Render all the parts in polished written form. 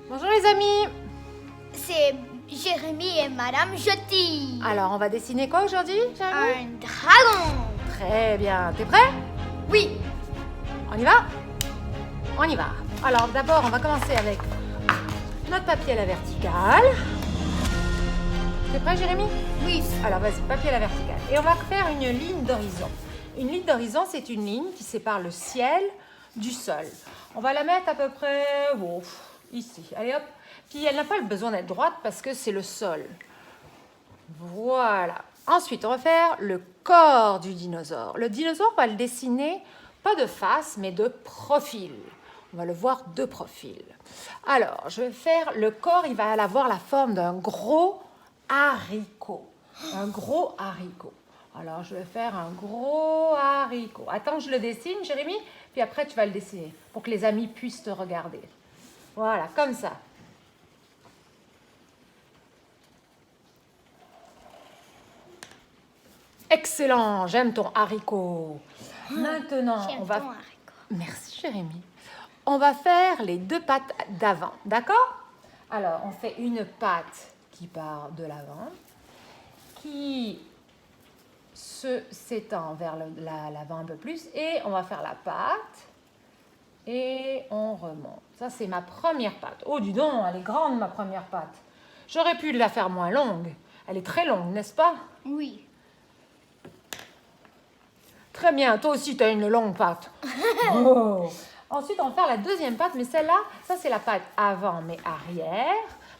Bonjour les amis. C'est Jérémy et Madame Joty. Alors, on va dessiner quoi aujourd'hui, Jérémy? Un dragon. Très bien. T'es prêt? Oui. On y va? On y va. Alors, d'abord, on va commencer avec notre papier à la verticale. T'es prêt, Jérémy? Oui. Alors, vas-y, papier à la verticale. Et on va faire une ligne d'horizon. Une ligne d'horizon, c'est une ligne qui sépare le ciel du sol. On va la mettre à peu près ici. Allez, hop. Puis, elle n'a pas besoin d'être droite parce que c'est le sol. Voilà. Ensuite, on va faire le corps du dinosaure. Le dinosaure, on va le dessiner pas de face, mais de profil. On va le voir de profil. Alors, je vais faire le corps, il va avoir la forme d'un gros haricot. Un gros haricot. Alors, je vais faire un gros haricot. Attends, je le dessine, Jérémy, puis après, tu vas le dessiner pour que les amis puissent te regarder. Voilà, comme ça. Excellent, j'aime ton haricot. Maintenant, J'aime on va... ton haricot. Merci, Jérémy. On va faire les deux pattes d'avant, d'accord? Alors, on fait une patte qui part de l'avant, qui s'étend vers l'avant un peu plus, et on va faire la patte, et on remonte. Ça, c'est ma première patte. Oh, dis donc, elle est grande, ma première patte. J'aurais pu la faire moins longue. Elle est très longue, n'est-ce pas? Oui. Très bien, toi aussi tu as une longue patte. Oh. Ensuite, on va faire la deuxième patte, mais celle-là, ça c'est la patte avant mais arrière.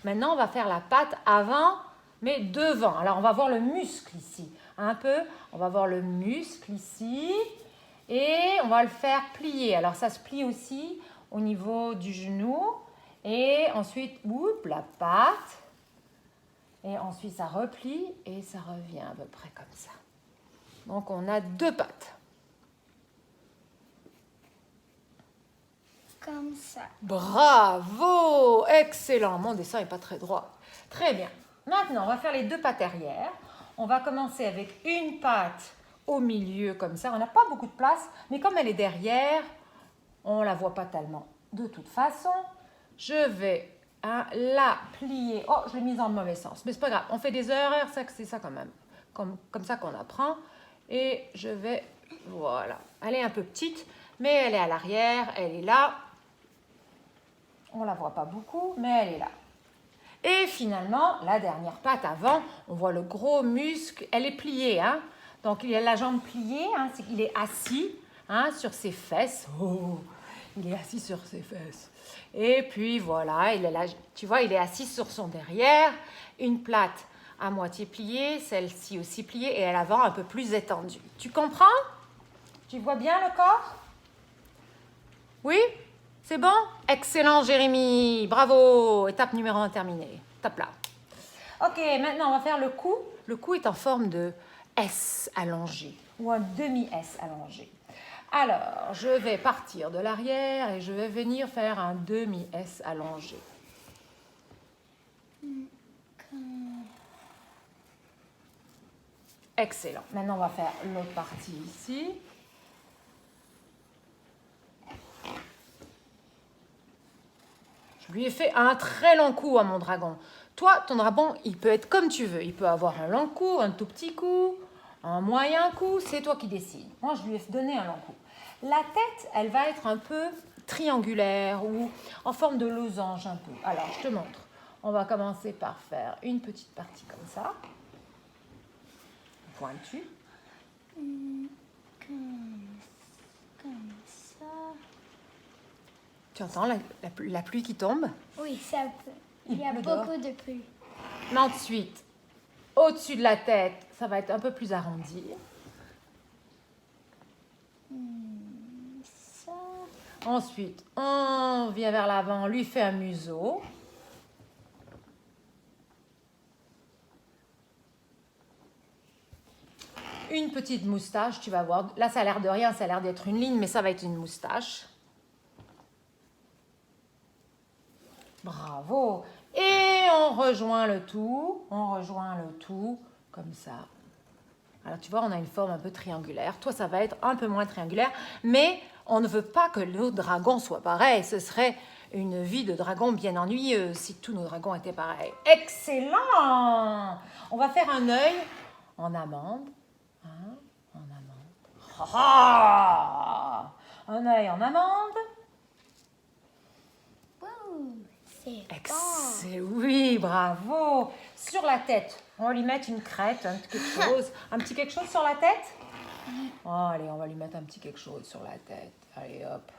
Maintenant, on va faire la patte avant mais devant. Alors, on va voir le muscle ici. Un peu, on va voir le muscle ici. Et on va le faire plier. Alors, ça se plie aussi au niveau du genou. Et ensuite, la patte. Et ensuite, ça replie et ça revient à peu près comme ça. Donc, on a deux pattes. Comme ça. Bravo! Excellent! Mon dessin n'est pas très droit. Très bien. Maintenant, on va faire les deux pattes arrière. On va commencer avec une patte au milieu, comme ça. On n'a pas beaucoup de place, mais comme elle est derrière, on ne la voit pas tellement. De toute façon, je vais la plier. Oh, je l'ai mise dans le mauvais sens, mais c'est pas grave. On fait des erreurs, c'est ça quand même. Comme ça qu'on apprend. Et je vais, voilà. Elle est un peu petite, mais elle est à l'arrière, elle est là. On ne la voit pas beaucoup, mais elle est là. Et finalement, la dernière patte avant, on voit le gros muscle, elle est pliée. Hein? Donc, il a la jambe pliée, hein? Il est assis sur ses fesses. Oh, il est assis sur ses fesses. Et puis, voilà, il est là, tu vois, il est assis sur son derrière. Une plate à moitié pliée, celle-ci aussi pliée, et à l'avant un peu plus étendue. Tu comprends? Tu vois bien le corps? Oui? C'est bon? Excellent, Jérémy. Bravo. Étape numéro 1 terminée. Tape là. Ok, maintenant, on va faire le cou. Le cou est en forme de S allongé ou un demi-S allongé. Alors, je vais partir de l'arrière et je vais venir faire un demi-S allongé. Excellent. Maintenant, on va faire l'autre partie ici. Je lui ai fait un très long cou à mon dragon. Toi, ton dragon, il peut être comme tu veux. Il peut avoir un long cou, un tout petit cou, un moyen cou. C'est toi qui décides. Moi, je lui ai donné un long cou. La tête, elle va être un peu triangulaire ou en forme de losange un peu. Alors, je te montre. On va commencer par faire une petite partie comme ça. Pointue. Comme ça. Tu entends la pluie qui tombe? Oui, ça peut. Il y a pleut beaucoup de pluie. Mais ensuite, au-dessus de la tête, ça va être un peu plus arrondi. Ça. Ensuite, on vient vers l'avant, on lui fait un museau. Une petite moustache, tu vas voir. Là, ça a l'air de rien, ça a l'air d'être une ligne, mais ça va être une moustache. Bravo! Et on rejoint le tout comme ça. Alors tu vois, on a une forme un peu triangulaire. Toi, ça va être un peu moins triangulaire, mais on ne veut pas que nos dragons soient pareils. Ce serait une vie de dragon bien ennuyeuse si tous nos dragons étaient pareils. Excellent! On va faire un œil en amande. Hein, en amande. Ah! Un œil en amande. Wow, c'est bon. Excellent. Oui, bravo. Sur la tête, on va lui mettre une crête, un petit quelque chose sur la tête. Oh, allez, on va lui mettre un petit quelque chose sur la tête. Allez, hop.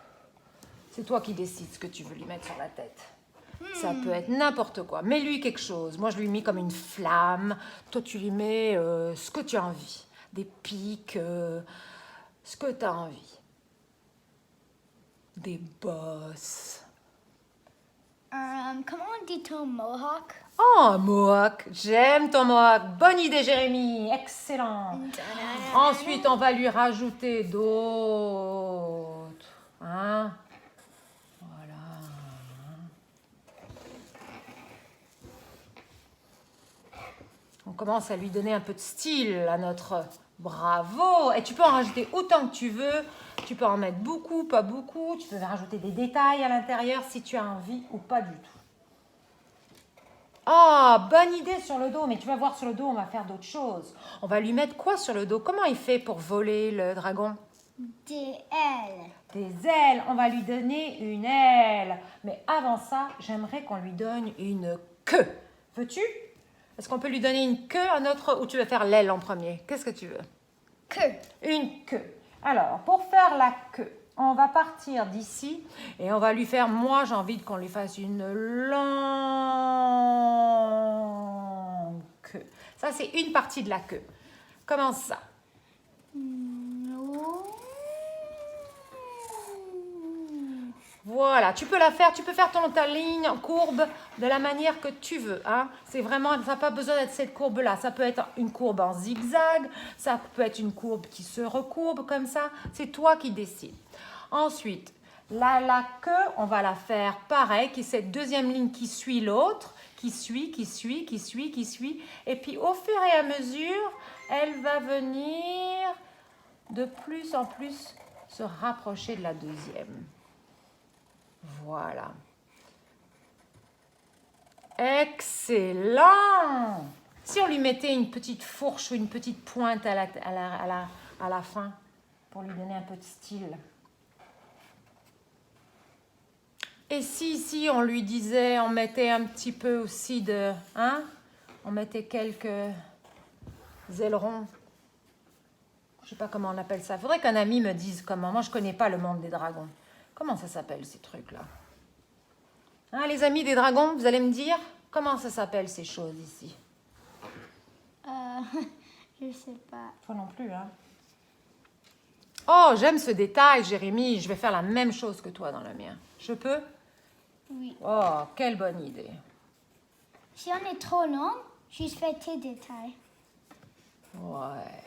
C'est toi qui décides ce que tu veux lui mettre sur la tête. Ça peut être n'importe quoi. Mets-lui quelque chose. Moi, je lui mets comme une flamme. Toi, tu lui mets ce que tu as envie. Des pics, ce que tu as envie. Des bosses. Comment on dit ton mohawk? Oh, un mohawk. J'aime ton mohawk. Bonne idée, Jérémy. Excellent. Ensuite, on va lui rajouter d'autres. Hein? Voilà. On commence à lui donner un peu de style à notre bravo. Et tu peux en rajouter autant que tu veux. Tu peux en mettre beaucoup, pas beaucoup. Tu peux rajouter des détails à l'intérieur si tu as envie ou pas du tout. Ah, bonne idée sur le dos. Mais tu vas voir sur le dos, on va faire d'autres choses. On va lui mettre quoi sur le dos? Comment il fait pour voler le dragon? Des ailes. Des ailes. On va lui donner une aile. Mais avant ça, j'aimerais qu'on lui donne une queue. Veux-tu? Est-ce qu'on peut lui donner une queue à notre... Ou tu veux faire l'aile en premier? Qu'est-ce que tu veux? Queue. Une queue. Alors, pour faire la queue, on va partir d'ici et on va lui faire... Moi, j'ai envie qu'on lui fasse une longue queue. Ça, c'est une partie de la queue. Comment ça? Voilà, tu peux la faire, tu peux faire ta ligne en courbe de la manière que tu veux. Hein. C'est vraiment, ça n'a pas besoin d'être cette courbe-là. Ça peut être une courbe en zigzag, ça peut être une courbe qui se recourbe comme ça. C'est toi qui décides. Ensuite, la queue, on va la faire pareil, qui est cette deuxième ligne qui suit l'autre, qui suit. Et puis, au fur et à mesure, elle va venir de plus en plus se rapprocher de la deuxième. Voilà. Excellent! Si on lui mettait une petite fourche ou une petite pointe à la fin pour lui donner un peu de style. Et si ici on lui disait, on mettait un petit peu aussi de... Hein? On mettait quelques ailerons. Je ne sais pas comment on appelle ça. Il faudrait qu'un ami me dise comment. Moi, je ne connais pas le monde des dragons. Comment ça s'appelle ces trucs-là? Hein, les amis des dragons, vous allez me dire comment ça s'appelle ces choses ici? Je sais pas. Toi non plus, hein? Oh, j'aime ce détail, Jérémy. Je vais faire la même chose que toi dans le mien. Je peux? Oui. Oh, quelle bonne idée. Si on est trop long, juste fais tes détails. Ouais.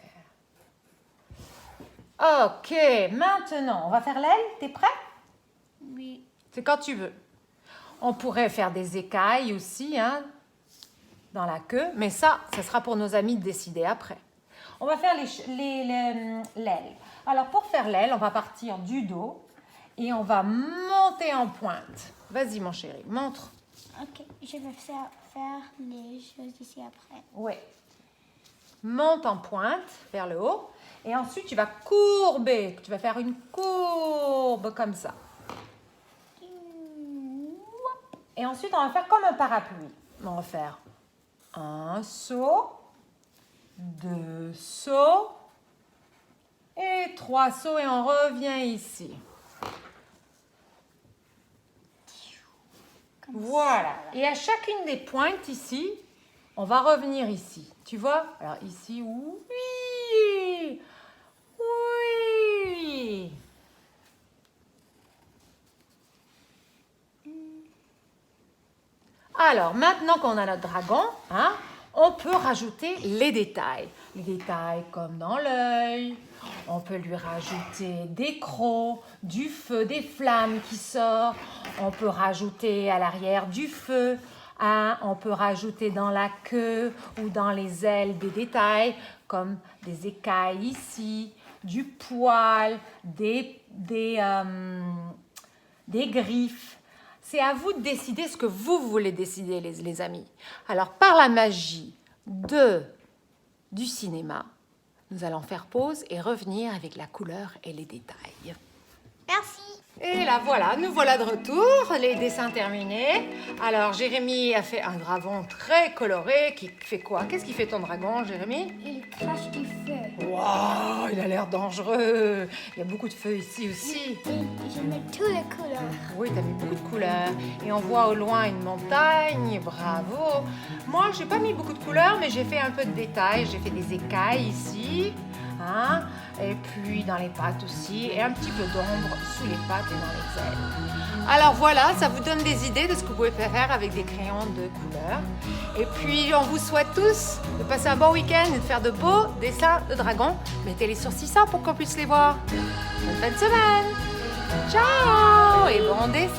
Ok, maintenant, on va faire l'aile. T'es prêt? Oui. C'est quand tu veux. On pourrait faire des écailles aussi, hein, dans la queue, mais ça sera pour nos amis de décider après. On va faire l'aile. Alors, pour faire l'aile, on va partir du dos et on va monter en pointe. Vas-y, mon chéri, montre. Ok, je vais faire les choses ici après. Oui. Monte en pointe vers le haut et ensuite tu vas courber. Tu vas faire une courbe comme ça. Et ensuite, on va faire comme un parapluie. On va faire un saut, 2 sauts et 3 sauts et on revient ici. Voilà. Et à chacune des pointes ici, on va revenir ici. Tu vois? Alors ici, oui, oui. Alors, maintenant qu'on a notre dragon, hein, on peut rajouter les détails. Les détails comme dans l'œil. On peut lui rajouter des crocs, du feu, des flammes qui sortent. On peut rajouter à l'arrière du feu. Hein, on peut rajouter dans la queue ou dans les ailes des détails comme des écailles ici, du poil, des griffes. C'est à vous de décider ce que vous voulez décider, les amis. Alors, par la magie du cinéma, nous allons faire pause et revenir avec la couleur et les détails. Merci. Et là, voilà, nous voilà de retour, les dessins terminés. Alors, Jérémy a fait un dragon très coloré qui fait quoi? Qu'est-ce qu'il fait ton dragon, Jérémy? Il crache du feu. Waouh, il a l'air dangereux. Il y a beaucoup de feu ici aussi. Et je mets toutes les couleurs. Oui, tu as mis beaucoup de couleurs. Et on voit au loin une montagne. Bravo. Moi, j'ai pas mis beaucoup de couleurs, mais j'ai fait un peu de détails. J'ai fait des écailles ici. Hein, et puis dans les pattes aussi, et un petit peu d'ombre sous les pattes et dans les ailes. Alors voilà, ça vous donne des idées de ce que vous pouvez faire avec des crayons de couleur. Et puis on vous souhaite tous de passer un bon week-end et de faire de beaux dessins de dragons. Mettez-les sur 600 pour qu'on puisse les voir. Bonne fin de semaine. Ciao et bon dessin.